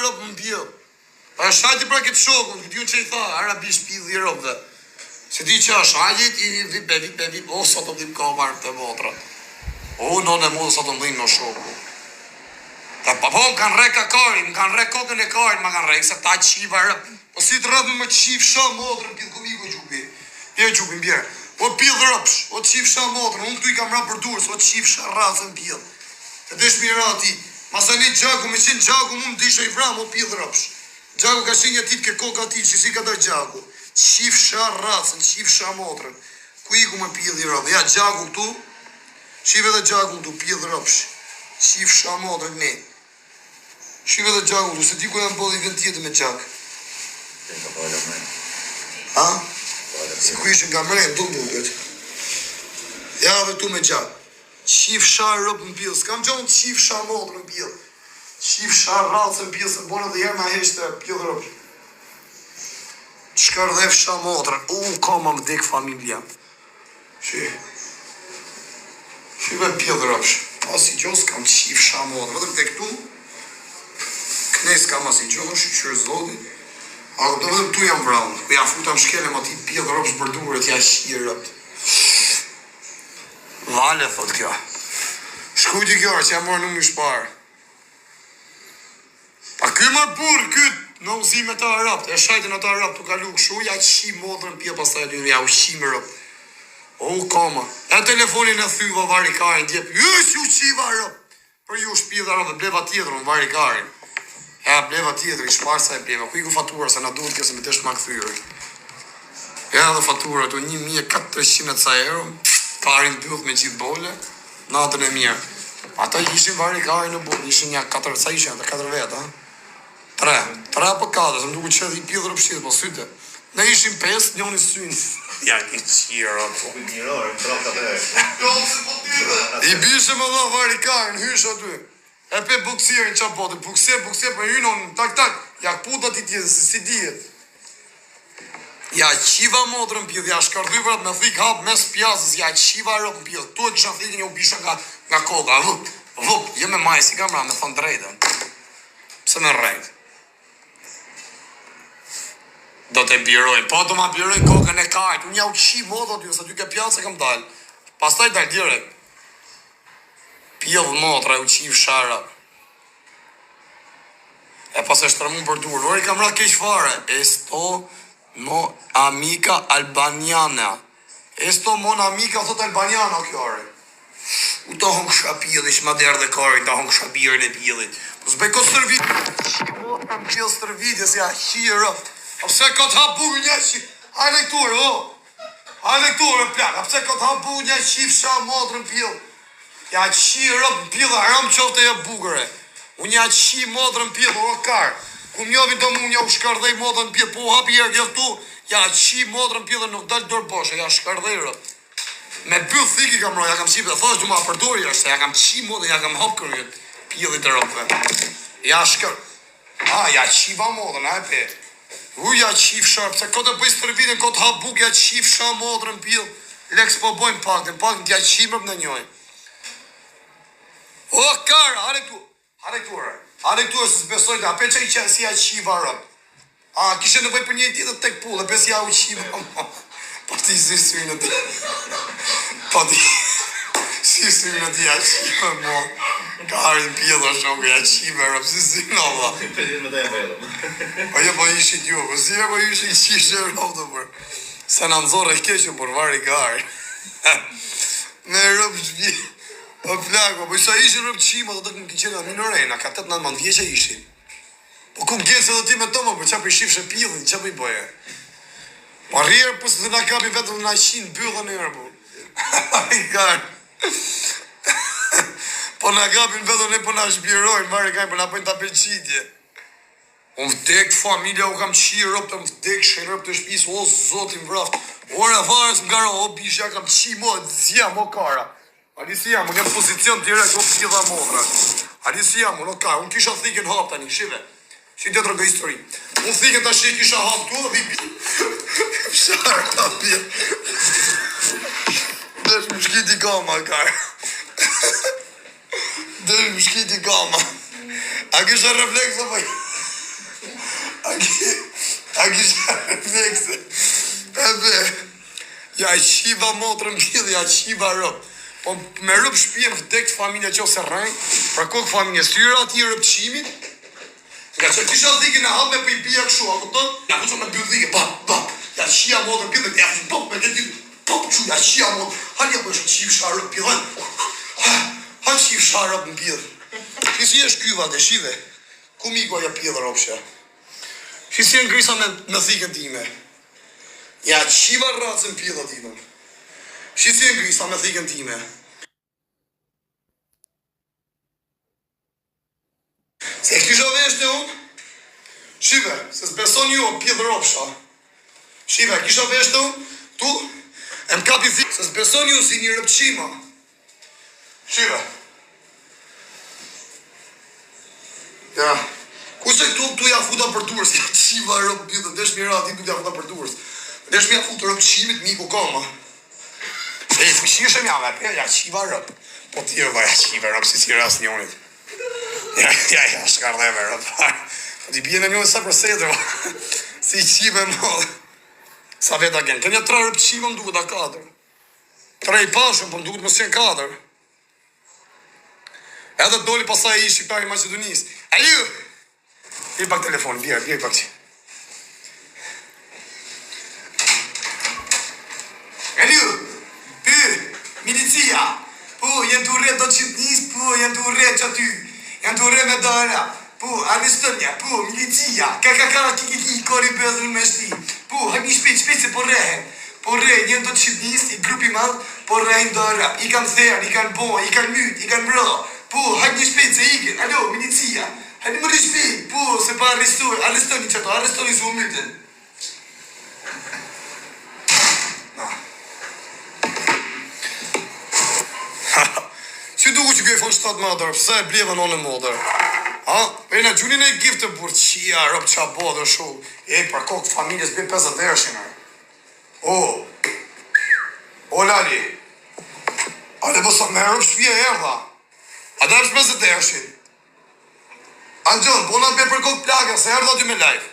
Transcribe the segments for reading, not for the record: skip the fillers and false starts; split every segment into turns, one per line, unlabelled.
rëpë më pjellë. Pa shajti pra këtë shokun, këtë ju që i tha, arabisht pjellë i rëpëve. Se di që është, hajit, i vip, o, sa të dhim ka marrë të motra. O, në modë sa të dhim në shoku. Ta po më kanë rek kakarin, më kanë rek kokën e karin, më kanë rek, se ta qiva rëpë. Po si të rëpë me qif shë motrën, pjellë komiko gjupi. Pjellë gjupin bjerë. O pjellë rëpsh, o qif shë motrën, unë këtu i kam rëpë për durës, o qif shë razën pjellë. Të dëshmira ti, masani gjaku, me qenë gjaku, mu më disha i vram, o pjellë rëpsh. Gjaku ka qenë një tip ke koka ti, që si ka dër gjaku. Qif shë razën, qif shë motrën. Ku i ku me pjellë i rëpë? Ja, gjaku këtu, shive dhe gjaku këtu, pjellë rëpsh. Qif shë motrën me. Shive dhe gjaku këtu, se ti ku janë bëllë i vend tjetë me gjak. Ha? Se ku ishën nga mrenë, du buket. Ja dhe tu me gjak. Qif shar rëpë në pjellë, s'kam gjonë qif shar motrë në pjellë. Qif shar racë në pjellë, se bërë dhe jerë ma heshte pjellë rëpë. Qkar dhe shar motrë, ka ma më dekë familja. Shive pjellë rëpsh. Asi gjo s'kam qif shar motrë, vëdëm të këtu. Kënes kam asi gjo, shqyqyrë zotit. A do vëdëm tu jam vranë, ku jam futam shkele ma ti pjellë rëpsh bërdurët, ja shqirë rëpë. Vale, thot kjo. Shkujti kjo, që jam morë në më shparë. Pa ky mërë burë, këtë në uzime të arapt, e shajtë në të arapt të kalu këshu, ja qi modrën pje pas të e dynë, ja u qi më rëpë. O, kama. E telefonin e thyva varikarin, djep, ju qiva rëpë. Për ju shpidha rëpë, bleva tjetër, në varikarin. Ja, bleva tjetër, i shparë sa e bleva. Ku i ku fatura, se na duhet kjo se me të shma këthyrë. Ja, dhe fatura, të 1.400 ca euro. Karin bëllë me gjithë bolle, natën e mirë. Ata ishin varikarin në bolle, ishin një 4, sa ishin, 4 vetë, ha? 3 për 4, se më duke që edhe i pjellë rëpshqit, po syte. Ne ishim 5, njën i synë. Ja, ki qira, po. I bishe më dha varikarin, hysh aty. E pe buksirin qa bote, buksir, për hynon, tak, ja këputa ti tjetë, si dijet. Ja qiva modrën pjellë, ja shkardhyvrat me thik hap mes pjazës, ja qiva rëpë pjellë. Tu e kisha thikin jo bisha nga koka, vup, jeme maj, si kam ra, me thonë drejtën. Pse me rejtë? Do të birojnë, po do ma birojnë kokën e kajtë, unë ja u qi modrë aty, sa ty ke pjazë se kam dalë. Pastaj dalë direkt. Pjellë modrë, u qi fshara. E pas e shtërmu për durë, ori kam ra keq fare, no amica albaniana. Esto mon amica thot albaniana kjo are. U ta hong shapillit, ishma derë dhe karin, ta hong shapirën e pillit. Po s'bej këtë stërvit. Shko kam pjellë stërvitjes, ja hirë. A pse këtë hapu një që... Hajde këture, o. Hajde këture, plak. A pse këtë hapu një qif sha modrën pjellë. Ja hirë, pjellë, aram qofte e bugëre. Unë ja qi modrën pjellë, o karë. Ku mjovin të mu një u shkardhej modrën pjellë, po hapi erë kjo këtu, ja qi modrën pjellë nuk dalë dorë boshe, ja shkardhej rë. Me bëllë thiki kam rë, ja kam qipë dhe thash du ma përdori është, ja kam qi modrën, ja kam hapë kërë pjellë të rëpëve. Ja ja qiva modrën, a e pe. Ja qif sharp, se këtë bëjë stërvitin, këtë hap buk, ja qif sha modrën pjellë. Leks po bojnë pakën t'ja qimërp në njoj. O, karë, hare këture, se s'besoj të ape që i qenë si ja qiva rëpë. A, kishe në bëj për një tjetët tek pullë, pes ja u qiva, pa ti si synë ti. Pa ti, si synë ti ja qiva, mo. Karin pjellë shokë, ja qiva rëpë, si synë, Allah. Pa jo, pa ishit ju, po si e po ishit qishtë rëpë të për. Se në nëzore keqë për vari karin. Me rëpë shpjellë. O plako, po isha ishin rëpë qima, do të këmë këqenë në minorena, ka 8-9 vjeqe ishin. Po ku më gjenë se do ti me tomë, po qa për i shifë shepillin, qa për i bëje? Po rrërë, po se të nga kapi vetë në qinë bëllën e rëbu. I karë. Po nga kapin vetë në po nga shbirojnë, marë i kajnë, po nga pëjnë të apelqitje. Unë vdek familja, u kam qi rëpë të më vdek shë rëpë të shpisë, o zotin vraftë. Ore farës më gara, o bishja, kam qi mo, zja mo kara. Alisi jam, unë jam pozicion direkt, o pjellë modra. Alisi jam, unë ka, unë kisha thikin hap tani, shive. Shi të rëgë histori. Unë thikin të shi kisha hap tu dhe vi Fsharë ta pjellë. Desh më shkiti gama, karë. Desh më shkiti gama. A kisha refleks, o pëj? Ja qiva motrën pjellë, ja qiva rëp. Po me rëp shpijem vdekt familja që ose rrejnë, pra kokë familje syra ati rëpqimit, nga që kisha dhike në halme për i pija këshu, a këtën? Ja këtën me bëllë dhike, bap, ja qia motrën pjellë, ja bap, me këti, bap që, ja qia motrën, halja për është qivë sharë pjellë, ha qivë sharë për pjellë. Kisi e shkyva dhe shive, ku miko ja pjellë rëpshë? Kisi e ngrisa me thikën time. Ja qiva racën pjellë time. Kisi e ngrisa me thikën time. Se kisha vesh në unë? Shive, se s'beson ju pjellë rëpsha. Shive, kisha vesh në unë? Tu, e më kapi thikë, se s'beson ju si një rëpqima. Shive. Ja, kushe këtu ja futa për turës, ja qiva rëpë pjellë, desh mira ati tu ja futa për turës. Desh mira futa rëpqimit, miku koma. E të këshishe mja me pe, ja qiva rëpë. Po tjërë va, ja qiva rëpë, si ras njonit. Ja, shkardheve rëpë. Po t'i bjene njonit sa për setër, si qive mëllë. Sa veta gen, kënja 3 rëpqime më duket a 4. 3 i pashëm, po më duket më s'jen 4. Edhe doli pasaj i shqiptari Macedonis. Aju! Bjerë pak telefon, bjerë pak që. Aju! Milicia! Po, jenë të urre do qëtë njës, po, jenë të urre që aty. Jenë të urre me dara. Po, arrestonja, po, milicia. Kiki, kori bëzën me shti. Po, hajmi shpejt se po rehen. Po rehen, jenë do qëtë njës, i grupi madhë, po rehen dara. I kanë therë, i kanë bon, i kanë myt, i kanë mra. Po, hajmi shpejt se ikin. Alo, milicia. Hajmi më rishpejt. Po, se pa arrestoni që ato, arrestoni su mytën. Që duku që këj fonë 7 madër, pëse e bleva në modër? Ha? Për e në gjunin e giftë për qia, rëpë qa bodë, shu. E, për kokë familjes bëj 50 ershin. O, Lali. Ale, bësa me rëpë shpje e erdha. A da është 50 ershin? Angjën, po në bëj për kokë plaka, se erdha ty me live.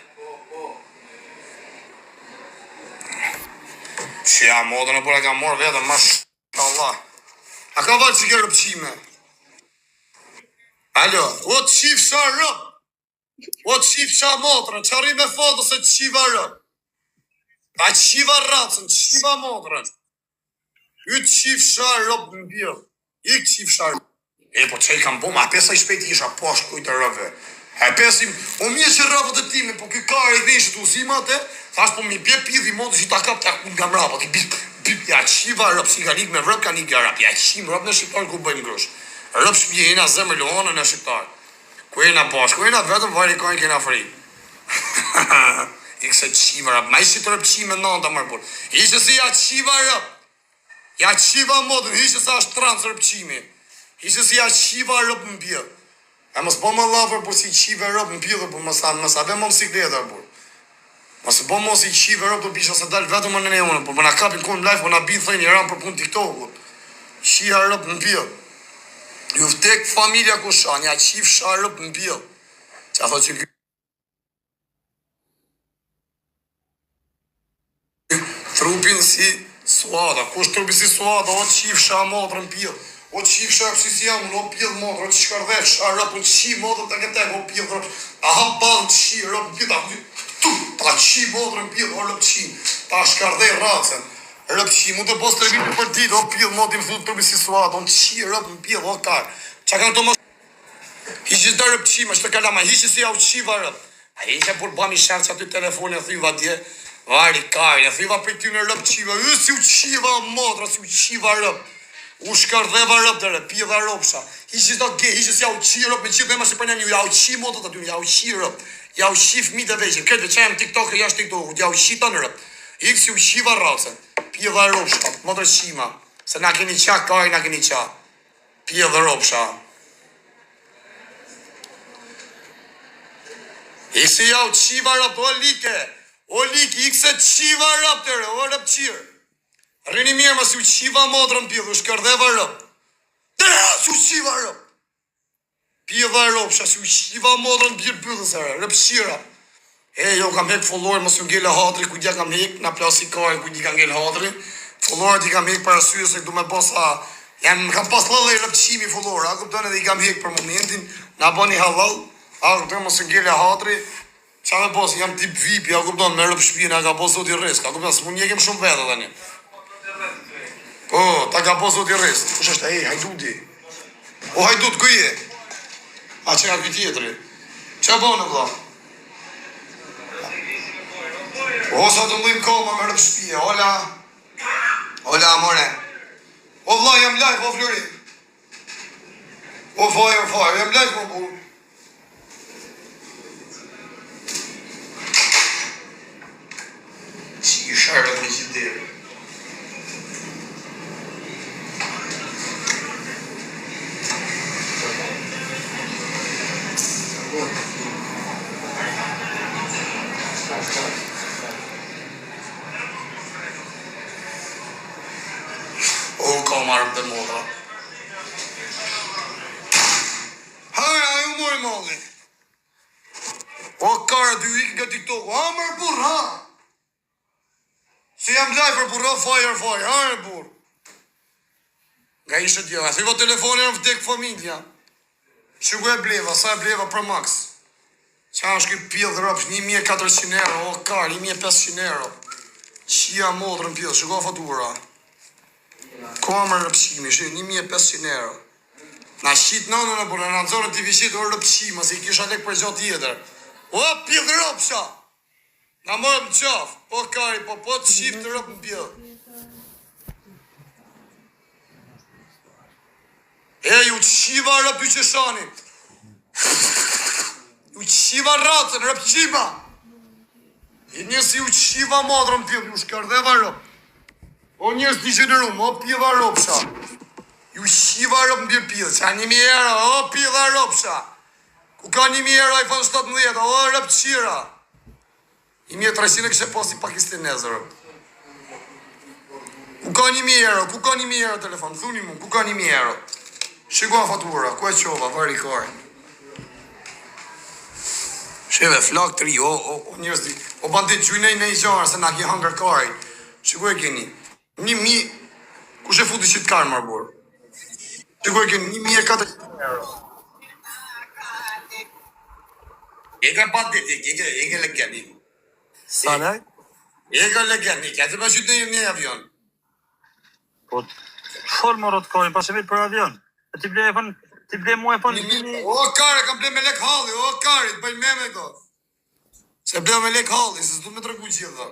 Qia modën e bura ka morë vetën, Allah. A ka valë që kërë rëpqime? Alo, o të qifë qa rëp? O të qifë qa motrën, që arri me foto se të qiva rëp? A qiva racën, qiva motrën? Y të qifë qa rëp në bjërë, i të qifë qa rëp. E, po që i kam boma, a pesa i shpejt isha poshtë kujtë rëve. A pesim, o mje që rëpët e time, po këj kare i dheshët usimat e, thash po mi bje pidhi motë që i ta kap të akun nga mrapët, ja qiva rëp, si ka lik me vrëp, ka lik nga rëp, ja qim rëp në shqiptarë ku bëjmë grush. Rëp shpje jena zemër lohonën në shqiptarë. Ku jena poshtë, ku jena vetëm vari kojnë kena fri. I këse qiva rëp, ma ishi të rëp qime nënda mërpur. Ishe si ja qiva rëp, ja qiva modën, ishe sa është transë rëp qimi. Ishe si ja qiva rëp në pjellë. E mos po më lafër për si qive rëp në pjellë, për mos ave më mësikleta, për. Mos po mos i qive rëp të pisha se dalë vetëm në ne unë, për më na kapin konë live, për na binë thëjnë një ramë për punë TikTok-ut. Qia rëp në pjellë. Ju vdek familja ku shanë, ja qif sha rëp në pjellë. Që a thot që trupin si suada, kush trupi si suada, o qif sha motrë në pjellë. O qif sha si jam, o pjellë motrë, o që shkardhef, sha rëp, o qi motrë të këtek, o pjellë rëp. A hap balë të qi rëp në pjellë, ta qi motrë në pjellë, o rëp qi, ta shkardhej racën. Rëp qi, mu të pos të rëvinë për ditë, o pjellë motrë, më thutë trupi si suada, o qi rëp në pjellë, o karë. Qa kanë të mos... Hiqës të rëp qi, më shtë kalama, hiqës si ja u qiva rëp. A hiqë për bami shërë që aty telefoni e thyva dje, vari karë, e thyva për ty në rëp qiva, si u qiva motra, si u qiva rëp. U shkardheva rëp të rëp, pjeva rëpsha. Hiqës të ge, hiqës ja u qi rëp, me qi dhe ma shë përnja një, ja u qi motot aty, ja u qi rëp. Ja u qi fmi të veqen, këtë që jam TikTok e jashtë TikTok, ja u qi të në rëp. Ikë si u qiva racën, pjeva rëpsha, motra qima, se na keni qa, kaj na keni qa. Pjeva rëpsha. Ikë si ja u qiva rëp, o like, ikë se qiva rëp të rë, o rëp qirë. Rini mirë ma si u qiva motrën pjellë, u shkardheva rëp. Si u qiva rëp. Pjeva rëpsha, si u qiva motrën pjellë sërë, rëp qira. E, jo kam hek follore, mos ju ngele hatri, ku dja kam hek, na plasi kajnë, ku di ka ngele hatri. Fullorët i kam hek për arsye se du me posa, kam pas lëllë i rëpqimi fullorë, a kuptën edhe i kam hek për momentin, na bani halal, a kuptën mos ngele hatri, qa me pos, jam tip VIP, a kuptën me rëp shpina, ka pos zoti risk, a kuptën, së mund njekim shumë vetë tani. Po, ta ka pos zoti risk, kush është, hajduti. O hajdut, ku je? A që ka këtë tjetëri? Që bënë, vla? O, sa të mujmë koma me rëp shpia, ola. Ola, amore. O, vla, jam live, o, Flori. O, fire, jam live, o, bu. Që i sharët me qitërë. O, ka marrë për modra. Haja, ju mori malli. O, kara dy ikë nga TikTok. Ha, mërë burë, ha. Se jam live për burë, fire, ha, mërë burë. Nga ishte tjera. Se vo telefonin në vdek familja. Që ku e bleva, sa e bleva për max. Qa është këtë pjellë dhe rëpsh, 1.400 euro, o, kar, 1.500 euro. Qia modrën pjellë, që ka fatura. Kamër rëpshimi, shë 1.500 euro. Na shqit nënë në përë, në nëzorën t'i vishit o rëpshima, se i kisha lek për gjatë tjetër. O, pjellë rëpsha! Na mërë më qafë, po kari, po të shqip të rëpë në pjellë. Ju të shiva rëpë i qeshanit. Ju të shiva ratën, rëpqima. I njësi ju të shiva madrën pjellë, ju shkardheva rëpë. O njërës një gjenerum, o pjeva ropsha. Ju shiva rop në bjë pjellë, qa 1.000 euro, o pjeva ropsha. Ku ka 1.000 euro iPhone 17, o rëp qira. 1.300 kështë e posi pakistanezër. Ku ka 1.000 euro, ku ka 1.000 euro telefon, thuni mu, ku ka 1.000 euro. Shikua fatura, ku e qova, vari kare. Sheve, flak të ri, o njërës di, o bandit gjujnej në i gjarë, se na ki hangër kare. Shikua e keni. 1.000, kush e futi shqiptarë marë borë? Që ku e kënë 1.400 euro. E ka patit, e ka legeni.
Sa lek?
E ka legeni, ka të pa qytë një avion.
Po, shfor më rëtë kojnë, pas e vetë për avion. E ti ble mu e fënë.
O, kare, kam ble me lek halli, o, kare, të bëj me do. Se ble me lek halli, se s'du me të rëgu gjithë dhe.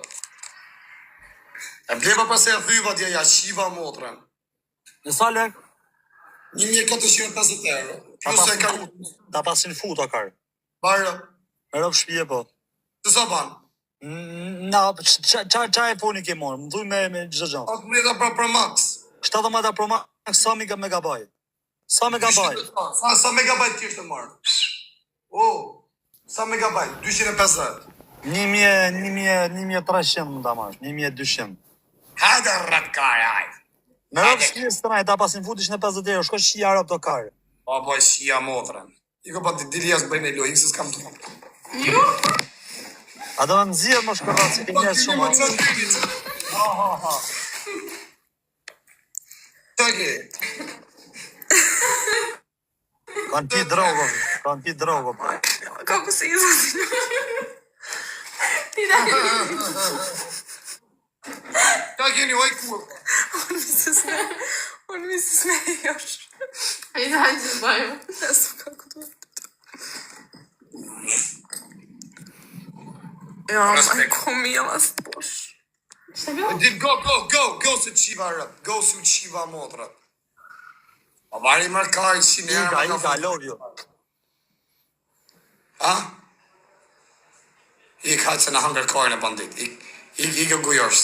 E bleva përse e thyva tja ja shiva motrën.
Në sa lek?
1.450 euro.
Ta pasin futa kar.
Barë.
Me rëpë shpije po.
Të sa banë?
Na, qa e foni ke morë? Më dhuj me gjithë gjanë.
18 për max.
17 Pro Max, sa megabajt? Sa megabajt?
Sa megabajt kishtë të marë? O, sa megabajt? 250.
1.300 më da marë, 1.200.
Hajde rrët kare, hajde.
Me rëpë shpije së të najtë, ta pasin futish në 50 euro, shko shqia rëpë të kare.
O, boj shqia motrën. Iko pa të dili jasë bëjnë e lojë, se s'kam të më.
Jo?
A do në nëzirë më shkërrat, si ke njërë shumë.
Tëke.
Kanë pi drogo.
Kako se izlazi? Ti da
Ta keni oj kur.
On mi se smeje još. Ajde, hajde, bajmo. Ne znam kako to. Ja, majko mila, boš. Šta je bilo?
Go se qiva rëp. Go se u qiva motrat. A vari markaj si njerë.
Iga, love you.
Ha? Ik hajtë se në hangër kajnë e bandit. Ik e gujërës.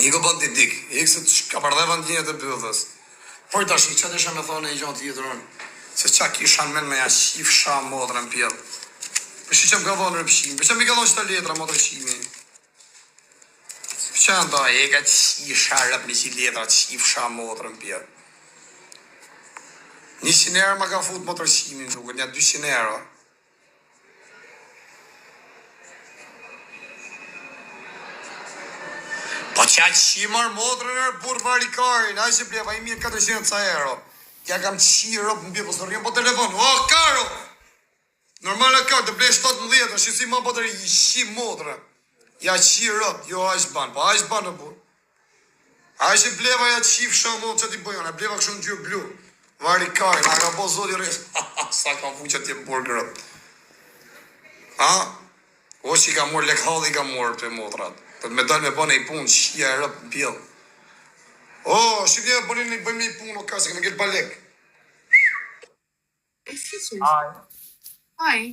Ik e bandit dik. Ik se ka përdheva në njët e bëllës. Por tash, që të isha me thonë e i gjatë tjetërën. Se qa kisha në men me ja shif sha modrën pjellë. Për që më ka dhonë rëpshim. Për që mi ka dhonë qëta letra modrë shimi. Për që në da, e ka qisha rëp një që letra qif sha modrën pjellë. 100 euro ma ka fut modrë shimin duke, një 200 euro. Po qa qimar motrën e burë varikarin, a që bleva 1400 ca euro. Ja kam qirë më bje, po së rrimë po telefon. O, karo! Normal e ka, të blej 17, në shqisi ma po të rrimë, shqim motrën. Ja qirë, jo a ishtë banë, po a ishtë banë në burë. A ishtë bleva ja qifë shumë, që ti bëjon, a bleva kështu në gjyrë blu. Varikarin, a ka po zoti rrisë, sa kam fu që ti më burë grët. Ha? O që i ka morë lekhalli i ka morë për motrat. Të me dalë me bëne i punë, shqia e rëpë në pjellë. O, shqipje e bënin i bëjmë i punë, o ka se kënë këtë balek.
Hi.